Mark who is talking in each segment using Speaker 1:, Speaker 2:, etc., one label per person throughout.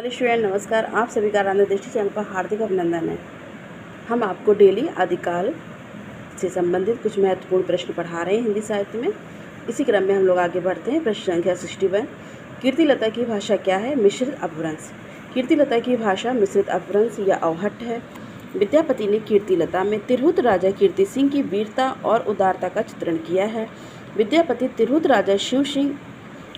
Speaker 1: Hello student, नमस्कार। आप सभी का राधा दृष्टि चैनल पर हार्दिक अभिनंदन है। हम आपको डेली आदिकाल से संबंधित कुछ महत्वपूर्ण प्रश्न पढ़ा रहे हैं हिंदी साहित्य में। इसी क्रम में हम लोग आगे बढ़ते हैं। प्रश्न संख्या 61। कीर्तिलता की भाषा क्या है? मिश्रित अपभ्रंश। कीर्तिलता की भाषा मिश्रित अपभ्रंश या अवहट्ठ है। विद्यापति ने कीर्तिलता में तिरहुत राजा कीर्ति सिंह की वीरता और उदारता का चित्रण किया है। विद्यापति तिरहुत राजा शिव सिंह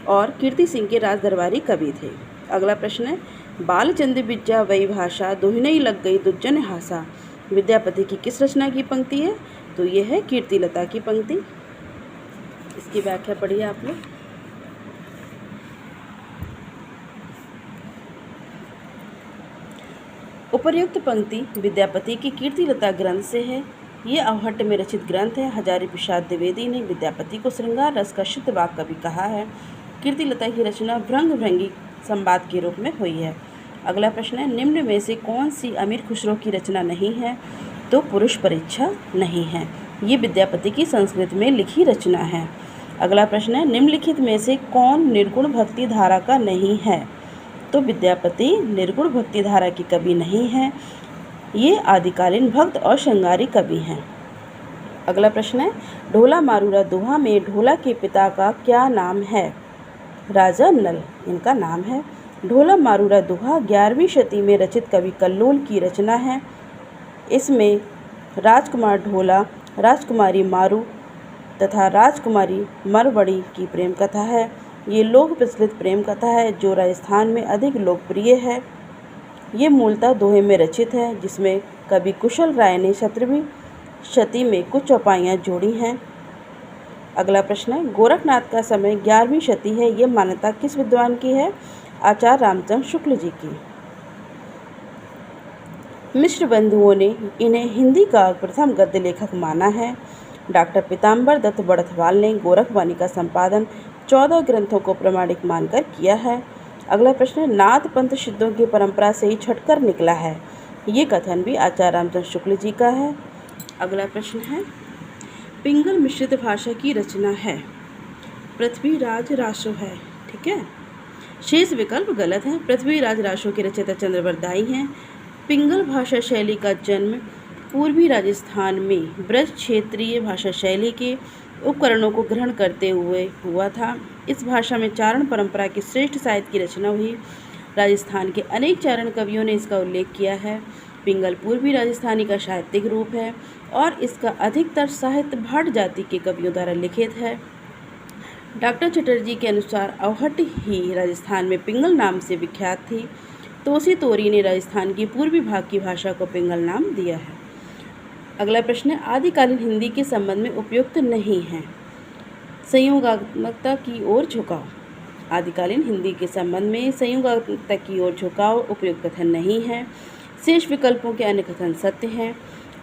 Speaker 1: और कीर्ति सिंह के राजदरबारी कवि थे। अगला प्रश्न है, बालचंद बिज्जा वही भाषा दोहिनई लग गई दुज्जन हासा। विद्यापति की किस रचना की पंक्ति है? तो ये है कीर्तिलता की पंक्ति। इसकी व्याख्या पढ़िए आप लोग। उपर्युक्त पंक्ति विद्यापति की कीर्तिलता ग्रंथ से है। ये अवहट्ट में रचित ग्रंथ है। हजारी प्रसाद द्विवेदी ने विद्यापति को श्रृंगार रस का शुद्ध वाक कवि कहा है। कीर्तिलता की रचना भृंग भृंगी संवाद के रूप में हुई है। अगला प्रश्न है, निम्न में से कौन सी अमीर खुसरो की रचना नहीं है? तो पुरुष परीक्षा नहीं है। ये विद्यापति की संस्कृत में लिखी रचना है। अगला प्रश्न है, निम्नलिखित में से कौन निर्गुण भक्ति धारा का नहीं है? तो विद्यापति निर्गुण भक्ति धारा की कवि नहीं है। ये आदिकालीन भक्त और श्रृंगारी कवि हैं। अगला प्रश्न है, ढोला मारूरा दोहा में ढोला के पिता का क्या नाम है? राजा नल इनका नाम है। ढोला मारूरा दोहा 11वीं शती में रचित कवि कल्लोल की रचना है। इसमें राजकुमार ढोला, राजकुमारी मारू तथा राजकुमारी मरवड़ी की प्रेम कथा है। ये लोक प्रचलित प्रेम कथा है जो राजस्थान में अधिक लोकप्रिय है। ये मूलतः दोहे में रचित है जिसमें कवि कुशल राय ने 17वीं शती में कुछ चौपाइयाँ जोड़ी हैं। अगला प्रश्न है, गोरखनाथ का समय 11वीं शती है। ये मान्यता किस विद्वान की है? आचार्य रामचंद्र शुक्ल जी की। मिश्र बंधुओं ने इन्हें हिंदी का प्रथम गद्य लेखक माना है। डॉक्टर पीताम्बर दत्त बड़थवाल ने गोरखवाणी का संपादन 14 ग्रंथों को प्रमाणिक मानकर किया है। अगला प्रश्न है, नाथ पंथ सिद्धों की परंपरा से ही छटकर निकला है। ये कथन भी आचार्य रामचंद्र शुक्ल जी का है। अगला प्रश्न है, पिंगल मिश्रित भाषा की रचना है। पृथ्वीराज रासो है। ठीक है, शेष विकल्प गलत हैं। पृथ्वीराज रासो के रचयिता चंद्रवरदाई हैं। पिंगल भाषा शैली का जन्म पूर्वी राजस्थान में ब्रज क्षेत्रीय भाषा शैली के उपकरणों को ग्रहण करते हुए हुआ था। इस भाषा में चारण परंपरा की श्रेष्ठ साहित्य की रचना हुई। राजस्थान के अनेक चारण कवियों ने इसका उल्लेख किया है। पिंगल पूर्वी राजस्थानी का साहित्यिक रूप है और इसका अधिकतर साहित्य भाट जाति के कवियों द्वारा लिखित है। डॉक्टर चटर्जी के अनुसार अवहट्ट ही राजस्थान में पिंगल नाम से विख्यात थी। तोसी तोरी ने राजस्थान की पूर्वी भाग की भाषा को पिंगल नाम दिया है। अगला प्रश्न है, आदिकालीन हिंदी के संबंध में उपयुक्त नहीं है। संयोगात्मकता की ओर झुकाव। आदिकालीन हिंदी के संबंध में संयोगात्मकता की ओर झुकाव उपयुक्त कथन नहीं है। शेष विकल्पों के अन्य कथन सत्य हैं।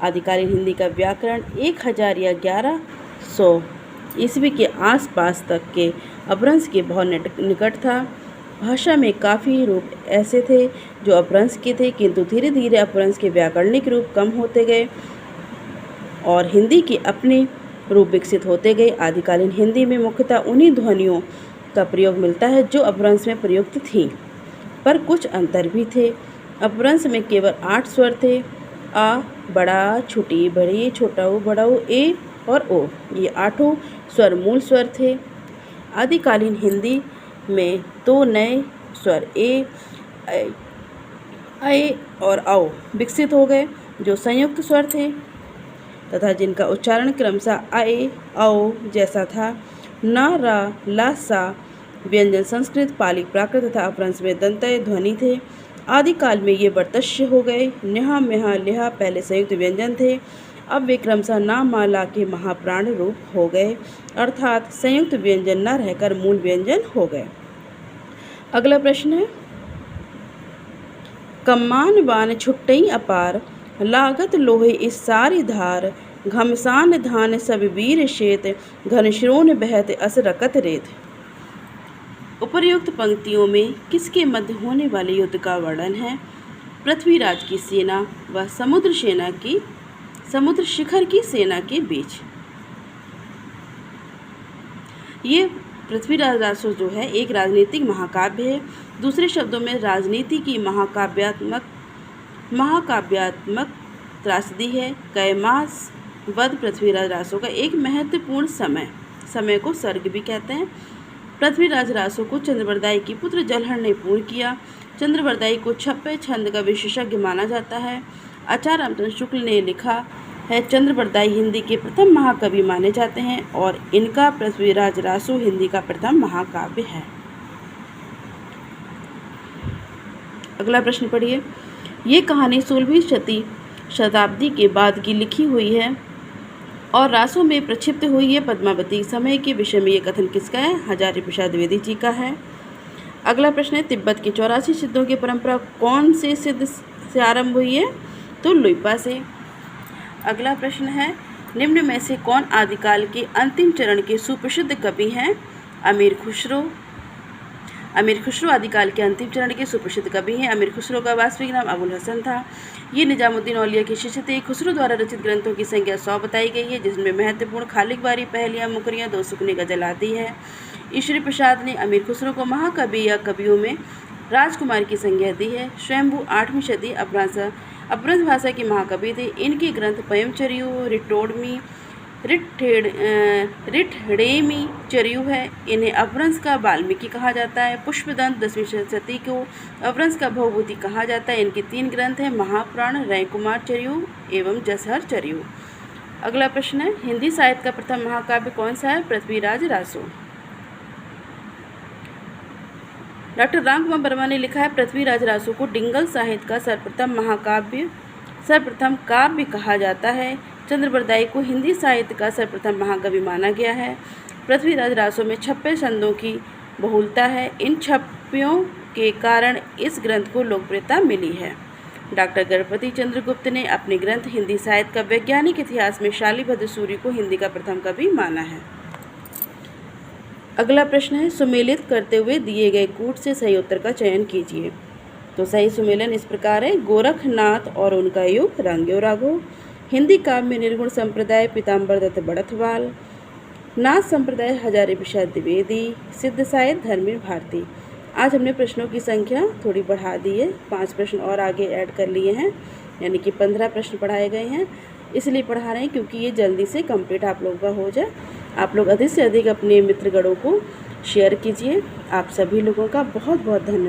Speaker 1: आदिकालीन हिंदी का व्याकरण 1000 या 1100 ईस्वी के आसपास तक के अपभ्रंश के बहुत निकट था। भाषा में काफ़ी रूप ऐसे थे जो अपभ्रंश के थे, किंतु धीरे धीरे अपभ्रंश के व्याकरणिक रूप कम होते गए और हिंदी के अपने रूप विकसित होते गए। आदिकालीन हिंदी में मुख्यतः उन्हीं ध्वनियों का प्रयोग मिलता है जो अपभ्रंश में प्रयुक्त थीं, पर कुछ अंतर भी थे। अपभ्रंश में केवल 8 स्वर थे। आ, बड़ा, छुटी, बड़ी, छोटाऊ, बड़ाऊ, ए और ओ। ये 8 स्वर मूल स्वर थे। आदिकालीन हिंदी में 2 नए स्वर ए, ऐ और औ विकसित हो गए जो संयुक्त स्वर थे तथा जिनका उच्चारण क्रमशः ऐ औ जैसा था। न, र, ला, सा व्यंजन संस्कृत, पाली, प्राकृत तथा अपभ्रंश में दंतय ध्वनि थे। आदिकाल में ये वर्तस्य हो गए। न्यहा, म्यहा, लिहा पहले संयुक्त व्यंजन थे, अब वे क्रमशः ना, मा, ला के महाप्राण रूप हो गए, अर्थात संयुक्त व्यंजन न रहकर मूल व्यंजन हो गए। अगला प्रश्न है, कम्मान बान छुट्टई अपार, लागत लोहे इस सारी धार, घमसान धान सब वीर शेत, घनश्रोण बहत अस रकत रेत। उपर्युक्त पंक्तियों में किसके मध्य होने वाले युद्ध का वर्णन है? पृथ्वीराज की सेना व समुद्र शिखर की सेना के बीच। ये पृथ्वीराज रासो जो है एक राजनीतिक महाकाव्य है। दूसरे शब्दों में राजनीति की महाकाव्यात्मक त्रासदी है। कैमास वध पृथ्वीराज रासो का एक महत्वपूर्ण समय को सर्ग भी कहते हैं। पृथ्वीराज रासो को चंद्रवरदाई की पुत्र जलहर ने पूर्ण किया। चंद्रवरदाई को छप्पे छंद का विशेषज्ञ माना जाता है। आचार्य रामचंद्र शुक्ल ने लिखा है चंद्रवरदाई हिंदी के प्रथम महाकवि माने जाते हैं और इनका पृथ्वीराज रासो हिंदी का प्रथम महाकाव्य है। अगला प्रश्न पढ़िए। ये कहानी 16वीं शताब्दी के बाद की लिखी हुई है और रासो में प्रक्षिप्त हुई है। पद्मावती समय के विषय में ये कथन किसका है? हजारी प्रसाद द्विवेदी जी का है। अगला प्रश्न है तिब्बत की 84 सिद्धों की परंपरा कौन से सिद्ध से आरंभ हुई है? तो लुइपा से। अगला प्रश्न है निम्न में से कौन आदिकाल के अंतिम चरण के सुप्रसिद्ध कवि हैं? अमीर खुसरो आदिकाल के अंतिम चरण के सुप्रसिद्ध कवि हैं। अमीर खुसरो का वास्तविक नाम अबुल हसन था। ये निजामुद्दीन औलिया के शिष्य थे। खुसरो द्वारा रचित ग्रंथों की संख्या 100 बताई गई है, जिसमें महत्वपूर्ण खालिक बारी, पहलियाँ, मुकरियाँ, दो सुकनी गजल आदि है। ईश्वरी प्रसाद ने अमीर खुसरो को महाकवि या कवियों में राजकुमार की संज्ञा दी है। स्वयंभू 8वीं सदी अपभ्रंश भाषा के महाकवि थे। इनके ग्रंथ पयमचर्यु, रिठड़ेमी चर्यु है। इन्हें अपभ्रंश का वाल्मीकि कहा जाता है। पुष्पदंत 10वीं शती को अपभ्रंश का भवभूति कहा जाता है। इनके 3 ग्रंथ हैं महापुराण, रयकुमार चर्यु एवं जसहर चर्यु। अगला प्रश्न है हिंदी साहित्य का प्रथम महाकाव्य कौन सा है? पृथ्वीराज रासो। डॉक्टर रामकुमार वर्मा ने लिखा है पृथ्वीराज रासो को डिंगल साहित्य का सर्वप्रथम काव्य कहा जाता है। चंद्रवरदाई को हिंदी साहित्य का सर्वप्रथम महाकवि माना गया है। पृथ्वीराज रासो में छप्पे छंदों की बहुलता है। इन छप्पियों के कारण इस ग्रंथ को लोकप्रियता मिली है। डॉक्टर गणपति चंद्रगुप्त ने अपने ग्रंथ हिंदी साहित्य का वैज्ञानिक इतिहास में शालिभद्र सूरि को हिंदी का प्रथम कवि माना है। अगला प्रश्न है सुमेलित करते हुए दिए गए कूट से सही उत्तर का चयन कीजिए। तो सही सुमेलन इस प्रकार है गोरखनाथ और उनका युग, रांग्यो राघव। हिंदी काव्य में निर्गुण संप्रदाय पीताम्बर दत्त बड़थवाल, नाथ संप्रदाय हजारी प्रसाद द्विवेदी, सिद्ध साहित्य धर्मवीर भारती। आज हमने प्रश्नों की संख्या थोड़ी बढ़ा दी है, 5 प्रश्न और आगे ऐड कर लिए हैं, यानी कि 15 प्रश्न पढ़ाए गए हैं। इसलिए पढ़ा रहे हैं क्योंकि ये जल्दी से कंप्लीट आप लोगों का हो जाए। आप लोग अधिक से अधिक अपने मित्रगणों को शेयर कीजिए। आप सभी लोगों का बहुत बहुत धन्यवाद।